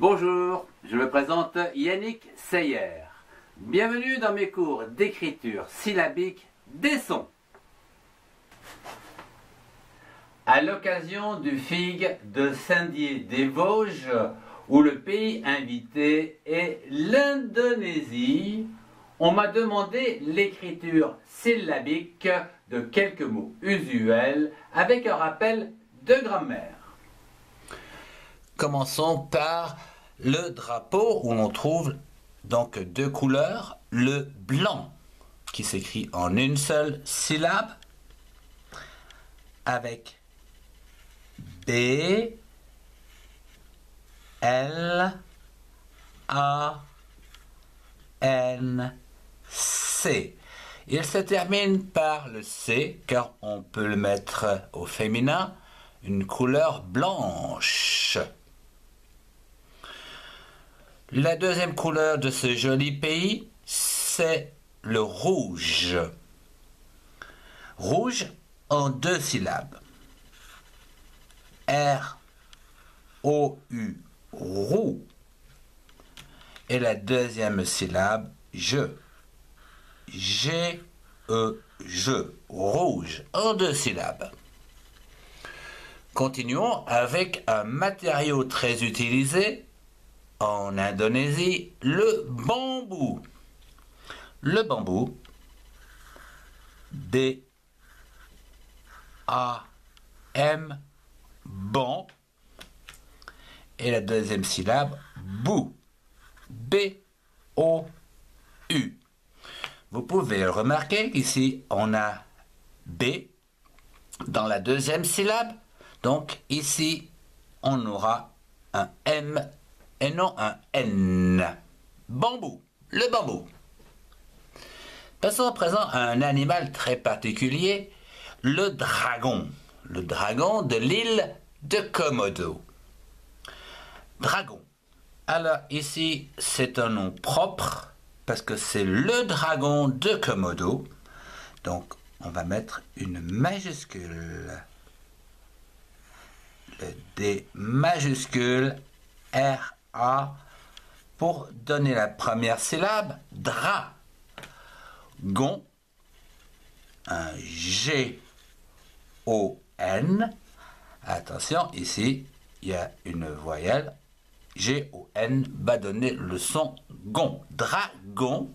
Bonjour, je me présente Yannick Seyer. Bienvenue dans mes cours d'écriture syllabique des sons. À l'occasion du FIG de Saint-Dié-des-Vosges, où le pays invité est l'Indonésie, on m'a demandé l'écriture syllabique de quelques mots usuels avec un rappel de grammaire. Commençons par le drapeau où on trouve donc deux couleurs. Le blanc qui s'écrit en une seule syllabe avec B, L, A, N, C. Il se termine par le C car on peut le mettre au féminin, une couleur blanche. La deuxième couleur de ce joli pays, c'est le rouge. Rouge en deux syllabes. R-O-U, roux. Et la deuxième syllabe, je. G-E, je, rouge, en deux syllabes. Continuons avec un matériau très utilisé en Indonésie, le bambou. Le bambou, B-A-M, ban, et la deuxième syllabe, bou, B-O-U. Vous pouvez remarquer qu'ici, on a B dans la deuxième syllabe, donc ici, on aura un M et non un N. Bambou, le bambou. Passons à présent à un animal très particulier, le dragon. Le dragon de l'île de Komodo. Dragon. Alors ici, c'est un nom propre parce que c'est le dragon de Komodo. Donc, on va mettre une majuscule. Le D majuscule R-A pour donner la première syllabe, dra. Gon, un G-O-N. Attention, ici, il y a une voyelle. G-O-N va donner le son gon. Dragon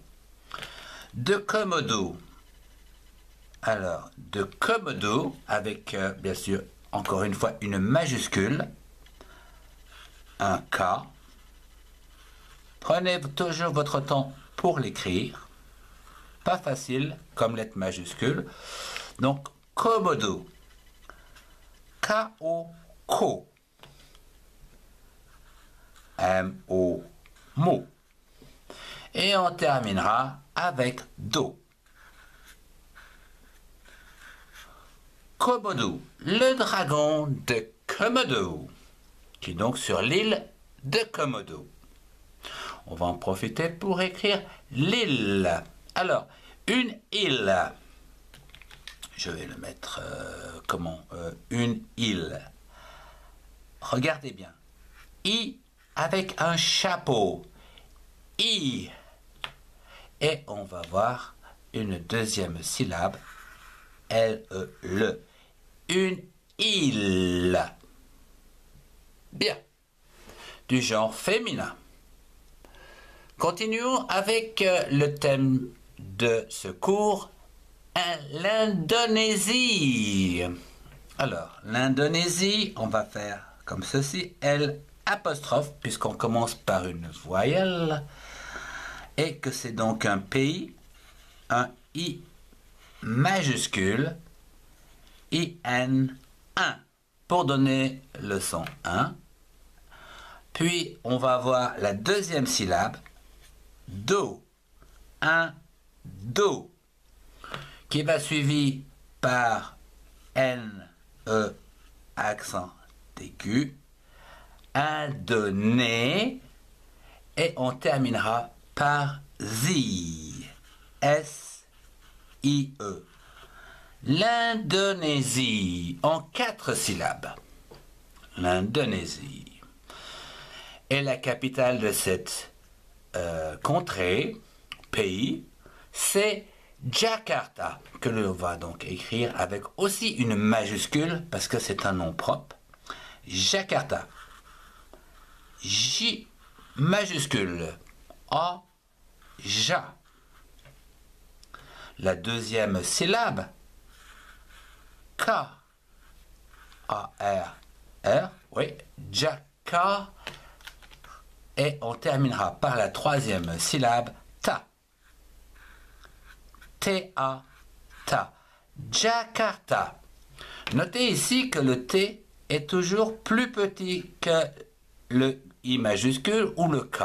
de Komodo. Alors, de Komodo, avec, bien sûr, encore une fois, une majuscule. Un K. Prenez toujours votre temps pour l'écrire. Pas facile comme lettre majuscule. Donc, Komodo. K-O, ko. M-O, mo. Et on terminera avec do. Komodo, le dragon de Komodo, qui est donc sur l'île de Komodo. On va en profiter pour écrire l'île. Alors, une île. Je vais le mettre une île. Regardez bien. I avec un chapeau. I. Et on va voir une deuxième syllabe. L-E-le. Une île. Bien. Du genre féminin. Continuons avec le thème de ce cours, l'Indonésie. Alors, l'Indonésie, on va faire comme ceci, L apostrophe, puisqu'on commence par une voyelle, et que c'est donc un pays, un I majuscule, I-N, 1, pour donner le son 1. Puis, on va avoir la deuxième syllabe, do, un do, qui va suivi par N, E, accent aigu, un donné, et on terminera par zi, S-I-E. L'Indonésie, en 4 syllabes. L'Indonésie. Et la capitale de cette contrée, pays, c'est Jakarta, que l'on va donc écrire avec aussi une majuscule, parce que c'est un nom propre. Jakarta. J majuscule. A, ja. La deuxième syllabe, K, A, R, R, oui, Jaka. Et on terminera par la troisième syllabe, ta. T-A, ta. Jakarta. Notez ici que le T est toujours plus petit que le I majuscule ou le K,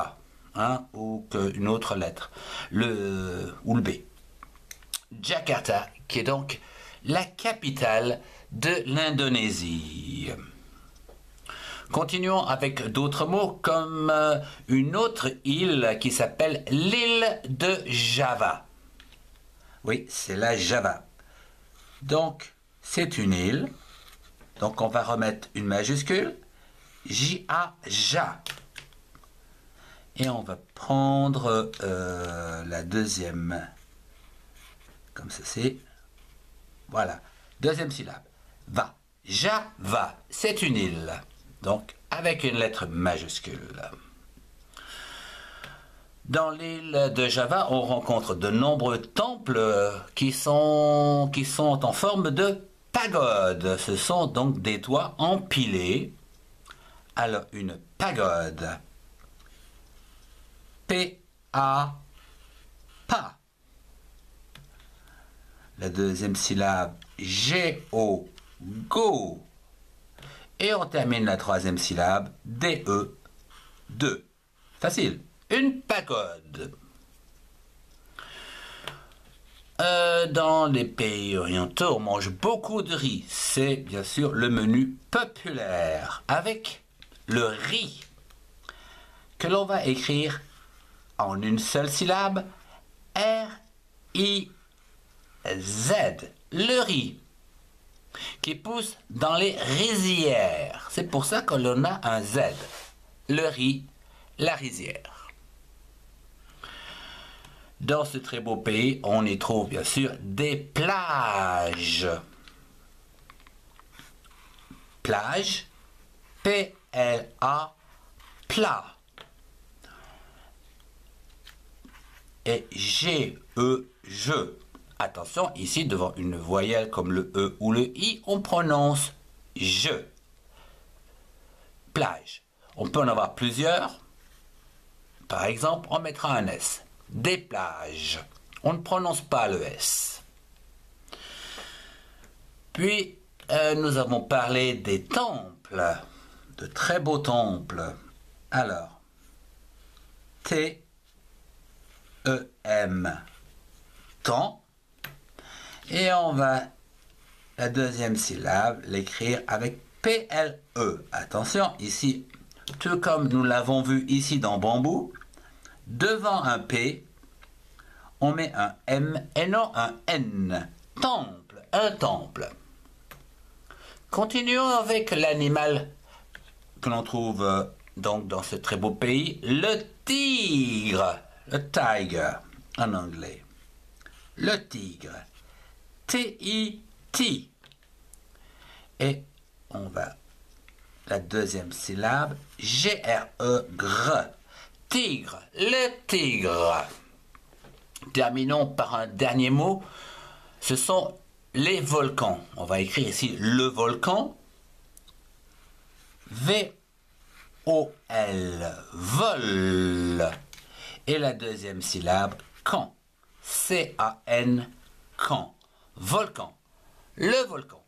hein, ou qu'une autre lettre, ou le B. Jakarta, qui est donc la capitale de l'Indonésie. Continuons avec d'autres mots comme une autre île qui s'appelle l'île de Java. Oui, c'est la Java. Donc, c'est une île. Donc, on va remettre une majuscule. J-A, Ja. Et on va prendre la deuxième. Comme ceci. Voilà. Deuxième syllabe. Va. Java. C'est une île. Donc, avec une lettre majuscule. Dans l'île de Java, on rencontre de nombreux temples qui sont en forme de pagode. Ce sont donc des toits empilés. Alors, une pagode. P-A, pa. La deuxième syllabe, G-O, go. Et on termine la troisième syllabe, D-E, de. Facile. Une pagode. Dans les pays orientaux, on mange beaucoup de riz. C'est bien sûr le menu populaire avec le riz que l'on va écrire en une seule syllabe, R-I-Z, le riz, qui pousse dans les rizières. C'est pour ça que l'on a un Z, le riz, la rizière. Dans ce très beau pays, on y trouve bien sûr des plages. Plage, P-L-A, plat. Et G-E, je. Attention, ici, devant une voyelle comme le E ou le I, on prononce je. Plage. On peut en avoir plusieurs. Par exemple, on mettra un S. Des plages. On ne prononce pas le S. Puis, nous avons parlé des temples. De très beaux temples. Alors, T-E-M. Temps. Et on va, la deuxième syllabe, l'écrire avec P-L-E. Attention, ici, tout comme nous l'avons vu ici dans bambou, devant un P, on met un M et non un N. Temple, un temple. Continuons avec l'animal que l'on trouve donc dans ce très beau pays, le tigre. Le tiger en anglais. Le tigre. T-I-T. Et on va, la deuxième syllabe, G-R-E-Gr. Tigre, le tigre. Terminons par un dernier mot. Ce sont les volcans. On va écrire ici le volcan. V-O-L. Vol. Et la deuxième syllabe, can. C-A-N. Can. Volcan. Le volcan.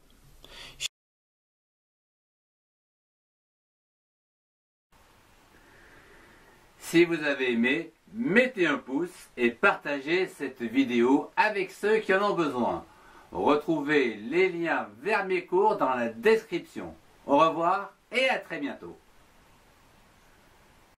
Si vous avez aimé, mettez un pouce et partagez cette vidéo avec ceux qui en ont besoin. Retrouvez les liens vers mes cours dans la description. Au revoir et à très bientôt.